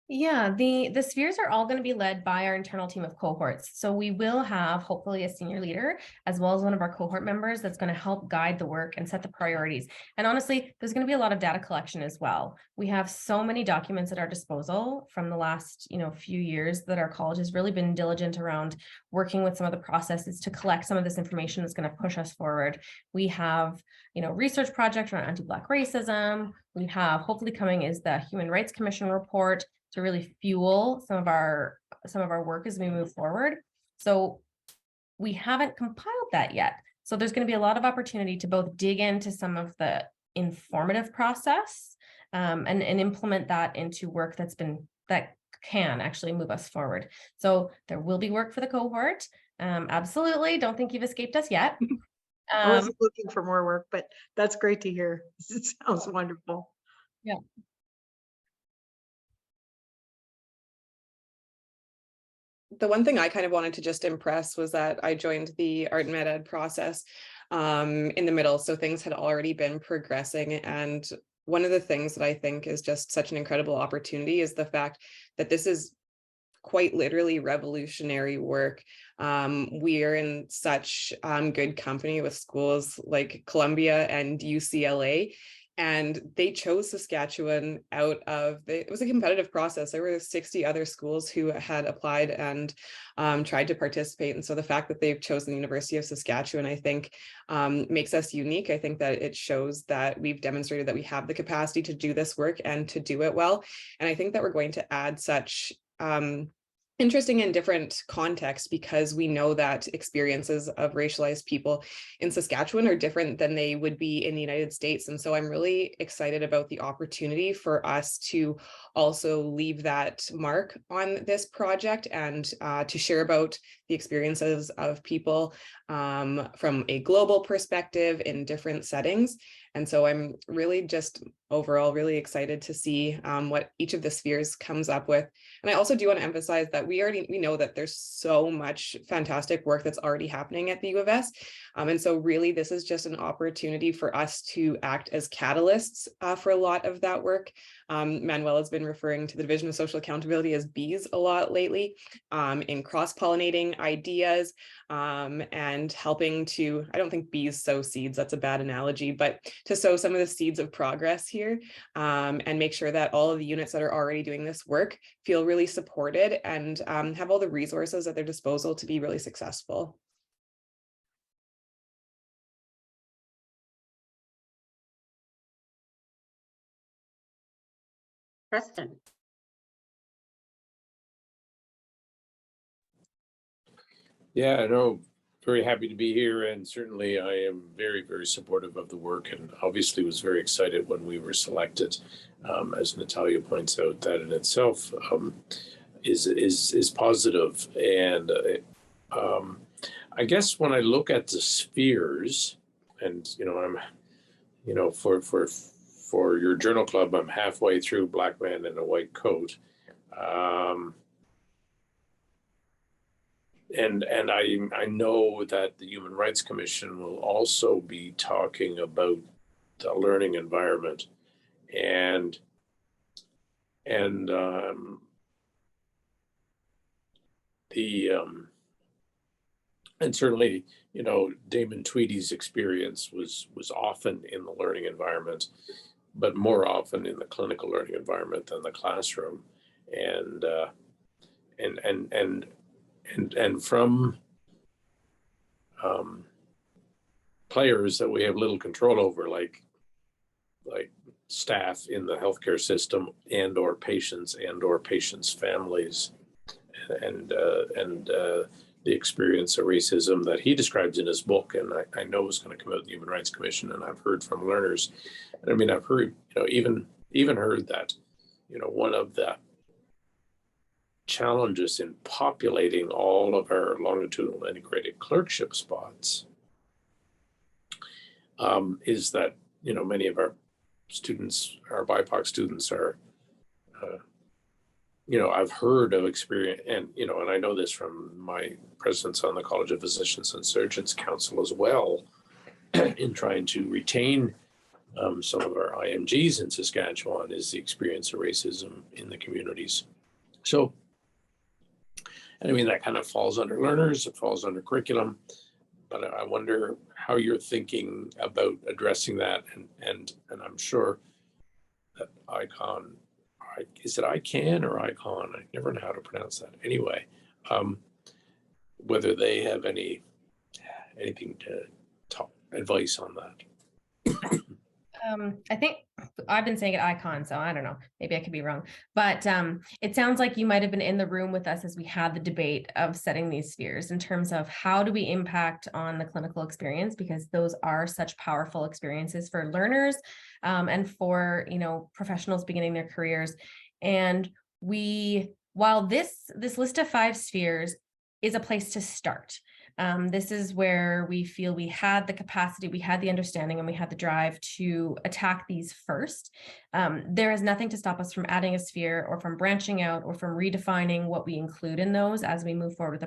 [SPEAKER 2] Yeah, the spheres are all going to be led by our internal team of cohorts. So we will have hopefully a senior leader as well as one of our cohort members that's going to help guide the work and set the priorities. And honestly, there's going to be a lot of data collection as well. We have so many documents at our disposal from the last, few years that our college has really been diligent around working with some of the processes to collect some of this information that's going to push us forward. We have, research project around anti-Black racism. We have hopefully coming is the Human Rights Commission report to really fuel some of our work as we move forward. So we haven't compiled that yet. So there's going to be a lot of opportunity to both dig into some of the informative process and implement that into work that can actually move us forward. So there will be work for the cohort. Absolutely. Don't think you've escaped us yet.
[SPEAKER 6] I wasn't looking for more work, but that's great to hear. It sounds wonderful.
[SPEAKER 2] Yeah.
[SPEAKER 7] The one thing I kind of wanted to just impress was that I joined the Art and Med Ed process in the middle. So things had already been progressing. And one of the things that I think is just such an incredible opportunity is the fact that this is quite literally revolutionary work. We are in such good company with schools like Columbia and UCLA. And they chose Saskatchewan it was a competitive process. There were 60 other schools who had applied and tried to participate. And so the fact that they've chosen the University of Saskatchewan, I think, makes us unique. I think that it shows that we've demonstrated that we have the capacity to do this work and to do it well. And I think that we're going to add such interesting and different context because we know that experiences of racialized people in Saskatchewan are different than they would be in the United States. And so I'm really excited about the opportunity for us to also leave that mark on this project and to share about the experiences of people from a global perspective in different settings. And so I'm really just overall really excited to see what each of the spheres comes up with. And I also do want to emphasize that we know that there's so much fantastic work that's already happening at the U of S. And so really this is just an opportunity for us to act as catalysts for a lot of that work. Manuel has been referring to the Division of Social Accountability as bees a lot lately in cross-pollinating ideas and helping to, I don't think bees sow seeds, that's a bad analogy, but to sow some of the seeds of progress here and make sure that all of the units that are already doing this work feel really supported and have all the resources at their disposal to be really successful.
[SPEAKER 1] Preston.
[SPEAKER 8] Yeah, no, very happy to be here. And certainly I am very, very supportive of the work and obviously was very excited when we were selected. As Natalia points out, that in itself is positive. And I guess when I look at the spheres and, I'm, for your journal club, I'm halfway through Black Man in a White Coat. And I know that the Human Rights Commission will also be talking about the learning environment and certainly, Damon Tweedy's experience was often in the learning environment, but more often in the clinical learning environment than the classroom. And from players that we have little control over, like staff in the healthcare system or patients families, and the experience of racism that he describes in his book, and I know is going to come out in the Human Rights Commission, and I've heard from learners. And I mean, I've heard, even heard that, one of the challenges in populating all of our longitudinal integrated clerkship spots is that, many of our students, our BIPOC students are, I've heard of experience, and, and I know this from my presence on the College of Physicians and Surgeons Council as well, in trying to retain some of our IMGs in Saskatchewan, is the experience of racism in the communities. So, and I mean, that kind of falls under learners, it falls under curriculum, but I wonder how you're thinking about addressing that. And I'm sure that ICON, is it ICANN or ICON? I never know how to pronounce that. Anyway, whether they have anything to talk, advice on that.
[SPEAKER 2] I think I've been saying it icon, so I don't know, maybe I could be wrong, but it sounds like you might have been in the room with us as we had the debate of setting these spheres in terms of how do we impact on the clinical experience, because those are such powerful experiences for learners and for, professionals beginning their careers. And while this list of 5 spheres is a place to start, this is where we feel we had the capacity, we had the understanding, and we had the drive to attack these first. There is nothing to stop us from adding a sphere or from branching out or from redefining what we include in those as we move forward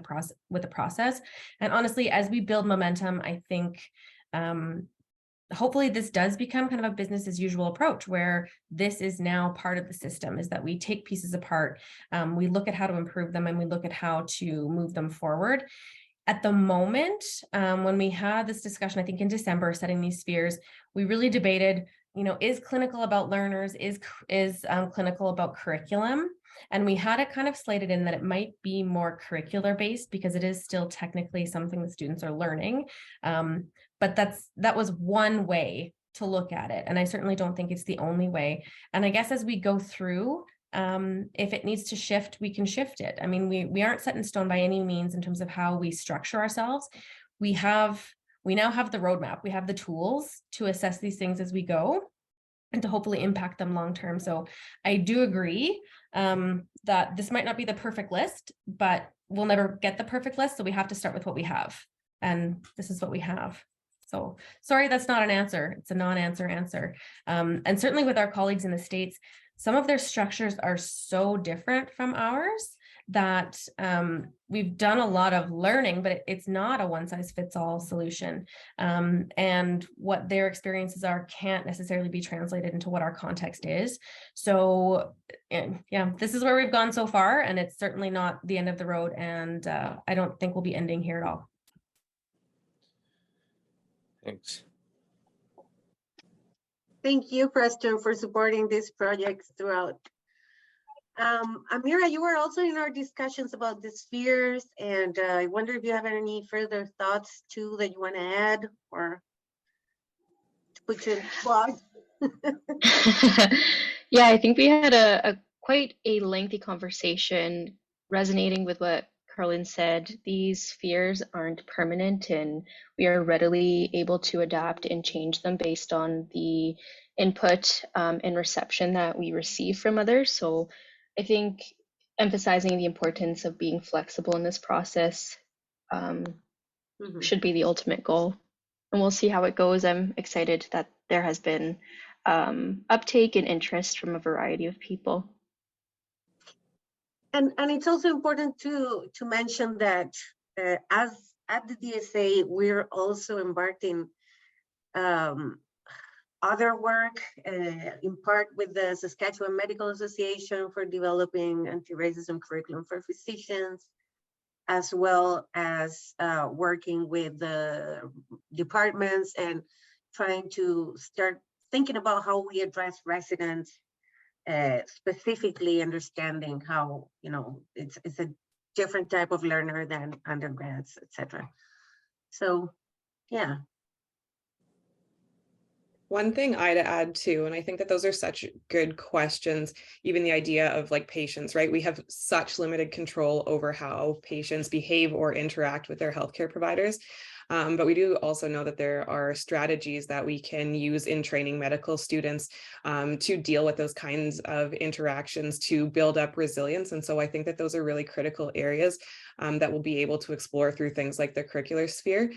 [SPEAKER 2] with the process. And honestly, as we build momentum, I think hopefully this does become kind of a business as usual approach, where this is now part of the system, is that we take pieces apart, we look at how to improve them, and we look at how to move them forward. At the moment, when we had this discussion, I think in December, setting these spheres, we really debated, is clinical about learners, is clinical about curriculum? And we had it kind of slated in that it might be more curricular based, because it is still technically something the students are learning. But that was one way to look at it. And I certainly don't think it's the only way. And I guess as we go through, if it needs to shift, we can shift it. I mean, we aren't set in stone by any means in terms of how we structure ourselves. We now have the roadmap, we have the tools to assess these things as we go and to hopefully impact them long term. So I do agree that this might not be the perfect list, but we'll never get the perfect list. So we have to start with what we have. And this is what we have. So sorry, that's not an answer. It's a non-answer answer. And certainly with our colleagues in the States, some of their structures are so different from ours that we've done a lot of learning, but it's not a one-size-fits-all solution. And what their experiences are can't necessarily be translated into what our context is. So yeah, this is where we've gone so far, and it's certainly not the end of the road. And I don't think we'll be ending here at all.
[SPEAKER 8] Thanks.
[SPEAKER 1] Thank you, Presto, for supporting these projects throughout. Amira, you were also in our discussions about the spheres, and I wonder if you have any further thoughts too that you want to add or to put you in the spot.
[SPEAKER 9] Yeah, I think we had a quite a lengthy conversation resonating with what Carlin said. These spheres aren't permanent, and we are readily able to adapt and change them based on the input and reception that we receive from others. So I think emphasizing the importance of being flexible in this process should be the ultimate goal. And we'll see how it goes. I'm excited that there has been uptake and interest from a variety of people.
[SPEAKER 1] And it's also important to mention that as at the DSA, we're also embarking other work in part with the Saskatchewan Medical Association for developing anti-racism curriculum for physicians, as well as working with the departments and trying to start thinking about how we address residents, specifically understanding how, it's a different type of learner than undergrads, etc. So, yeah.
[SPEAKER 7] One thing I'd add too, and I think that those are such good questions, even the idea of like patients, right? We have such limited control over how patients behave or interact with their healthcare providers. But we do also know that there are strategies that we can use in training medical students to deal with those kinds of interactions to build up resilience. And so I think that those are really critical areas that we'll be able to explore through things like the curricular sphere,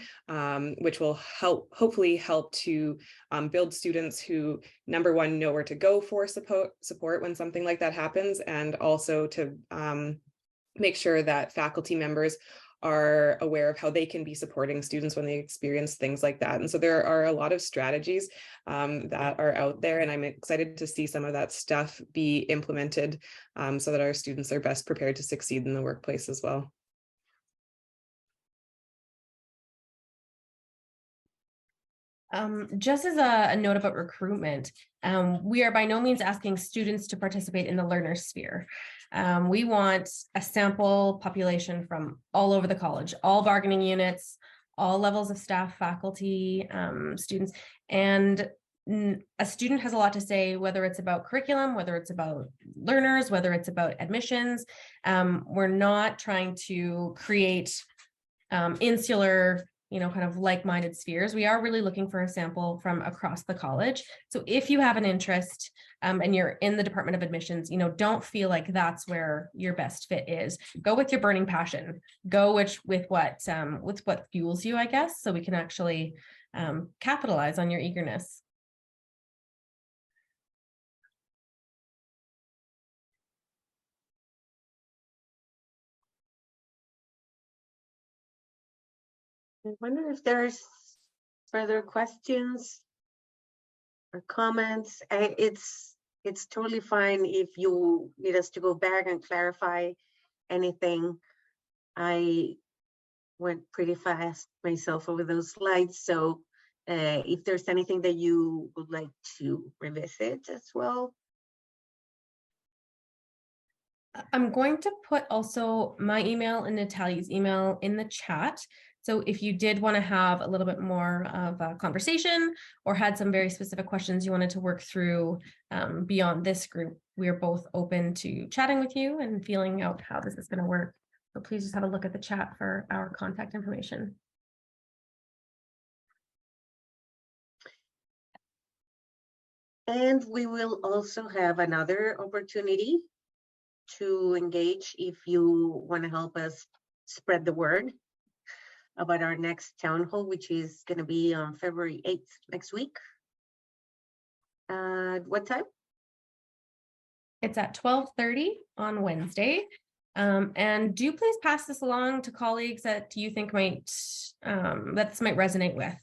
[SPEAKER 7] which will hopefully help to build students who, number one, know where to go for support when something like that happens, and also to make sure that faculty members are aware of how they can be supporting students when they experience things like that. And so there are a lot of strategies that are out there, and I'm excited to see some of that stuff be implemented so that our students are best prepared to succeed in the workplace as well.
[SPEAKER 2] Just as a note about recruitment, we are by no means asking students to participate in the learner sphere. We want a sample population from all over the college, all bargaining units, all levels of staff, faculty, students, and a student has a lot to say, whether it's about curriculum, whether it's about learners, whether it's about admissions. We're not trying to create insular, kind of like-minded spheres. We are really looking for a sample from across the college. So if you have an interest and you're in the Department of Admissions, don't feel like that's where your best fit is. Go with your burning passion. Go with what fuels you, I guess, so we can actually capitalize on your eagerness.
[SPEAKER 1] I wonder if there's further questions or comments. It's totally fine if you need us to go back and clarify anything. I went pretty fast myself over those slides, so if there's anything that you would like to revisit as well.
[SPEAKER 2] I'm going to put also my email and Natalia's email in the chat. So if you did want to have a little bit more of a conversation or had some very specific questions you wanted to work through beyond this group, we are both open to chatting with you and feeling out how this is going to work. So please just have a look at the chat for our contact information.
[SPEAKER 1] And we will also have another opportunity to engage if you want to help us spread the word about our next town hall, which is going to be on February 8th next week. What time?
[SPEAKER 2] It's at 12:30 on Wednesday. And do please pass this along to colleagues that you think might that this might resonate with.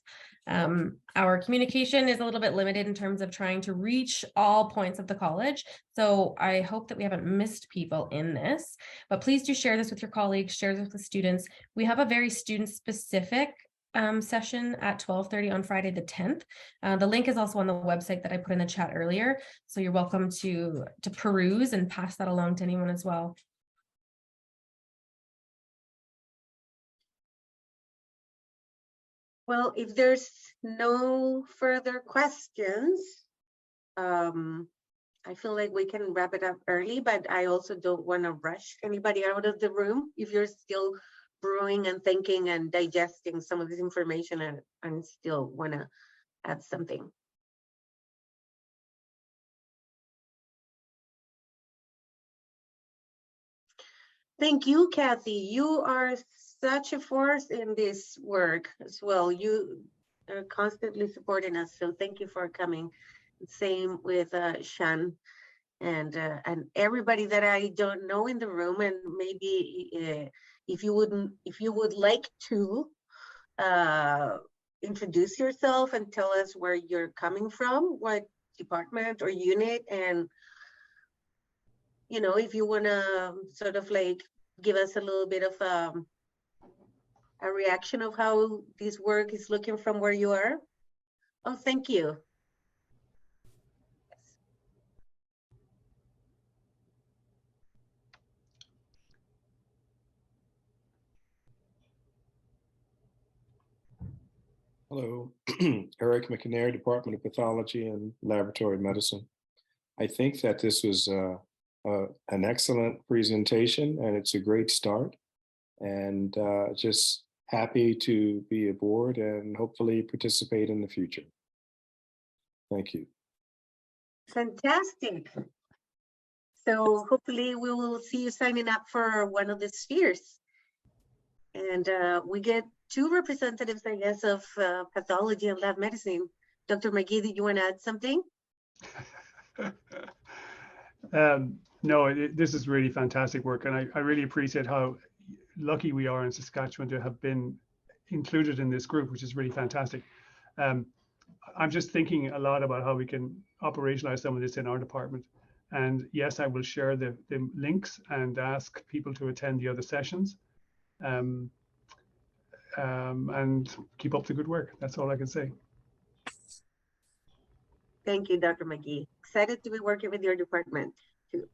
[SPEAKER 2] Our communication is a little bit limited in terms of trying to reach all points of the college. So I hope that we haven't missed people in this, but please do share this with your colleagues, share this with the students. We have a very student specific session at 12:30 on Friday the 10th. The link is also on the website that I put in the chat earlier. So you're welcome to peruse and pass that along to anyone as well.
[SPEAKER 1] Well, if there's no further questions, I feel like we can wrap it up early, but I also don't want to rush anybody out of the room. If you're still brewing and thinking and digesting some of this information and still want to add something. Thank you, Kathy. You are such a force in this work as well. You are constantly supporting us, so thank you for coming. Same with Shan and everybody that I don't know in the room, and maybe if you would like to introduce yourself and tell us where you're coming from, what department or unit, and if you want to sort of like give us a little bit of a reaction of how this work is looking from where you are. Oh, thank you.
[SPEAKER 10] Hello. Eric McNair, Department of Pathology and Laboratory Medicine. I think that this was an excellent presentation and it's a great start. And just happy to be aboard and hopefully participate in the future. Thank you.
[SPEAKER 1] Fantastic. So hopefully we will see you signing up for one of the spheres. And we get 2 representatives, I guess, of pathology and lab medicine. Dr. McGee, did you want to add something?
[SPEAKER 11] No, this is really fantastic work. And I really appreciate how lucky we are in Saskatchewan to have been included in this group, which is really fantastic. I'm just thinking a lot about how we can operationalize some of this in our department. And yes, I will share the links and ask people to attend the other sessions. And keep up the good work. That's all I can say.
[SPEAKER 1] Thank you, Dr. McGee. Excited to be working with your department too.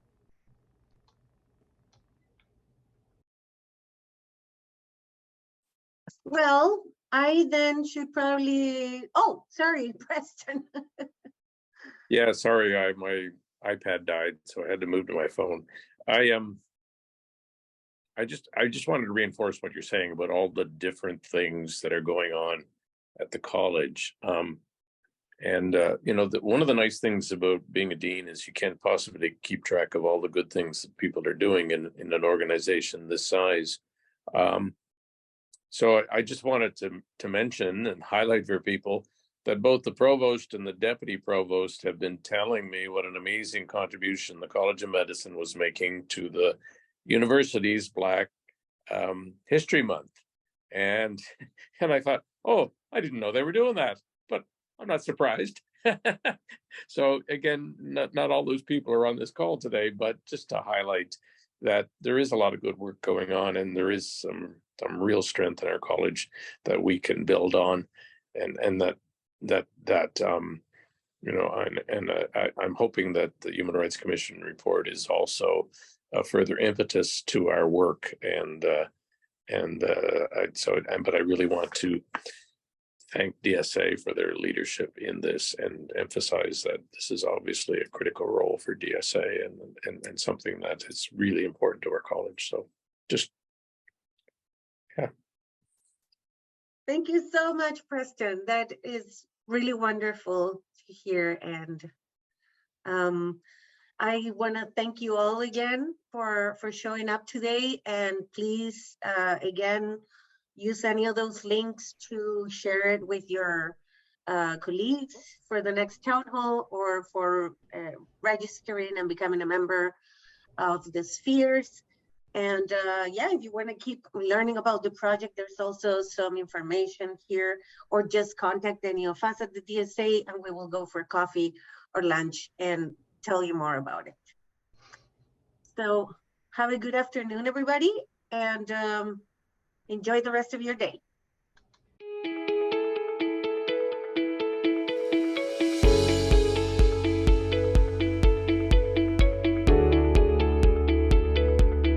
[SPEAKER 1] Well, I then should probably, oh, sorry, Preston.
[SPEAKER 8] Yeah, sorry, my iPad died, so I had to move to my phone. I just wanted to reinforce what you're saying about all the different things that are going on at the college. You know, one of the nice things about being a dean is you can't possibly keep track of all the good things that people are doing in an organization this size. So I just wanted to mention and highlight for people that both the provost and the deputy provost have been telling me what an amazing contribution the College of Medicine was making to the university's Black History Month. And I thought, oh, I didn't know they were doing that, but I'm not surprised. So again, not all those people are on this call today, but just to highlight that there is a lot of good work going on and there is some real strength in our college that we can build on, and that you know, I'm hoping that the Human Rights Commission report is also a further impetus to our work, but I really want to thank DSA for their leadership in this and emphasize that this is obviously a critical role for DSA and something that is really important to our college. So just, yeah.
[SPEAKER 1] Thank you so much, Preston. That is really wonderful to hear. And I want to thank you all again for showing up today. And please, again, use any of those links to share it with your colleagues for the next town hall or for registering and becoming a member of the spheres. And yeah, if you want to keep learning about the project, there's also some information here, or just contact any of us at the DSA and we will go for coffee or lunch and tell you more about it. So have a good afternoon, everybody, and enjoy the rest of your day.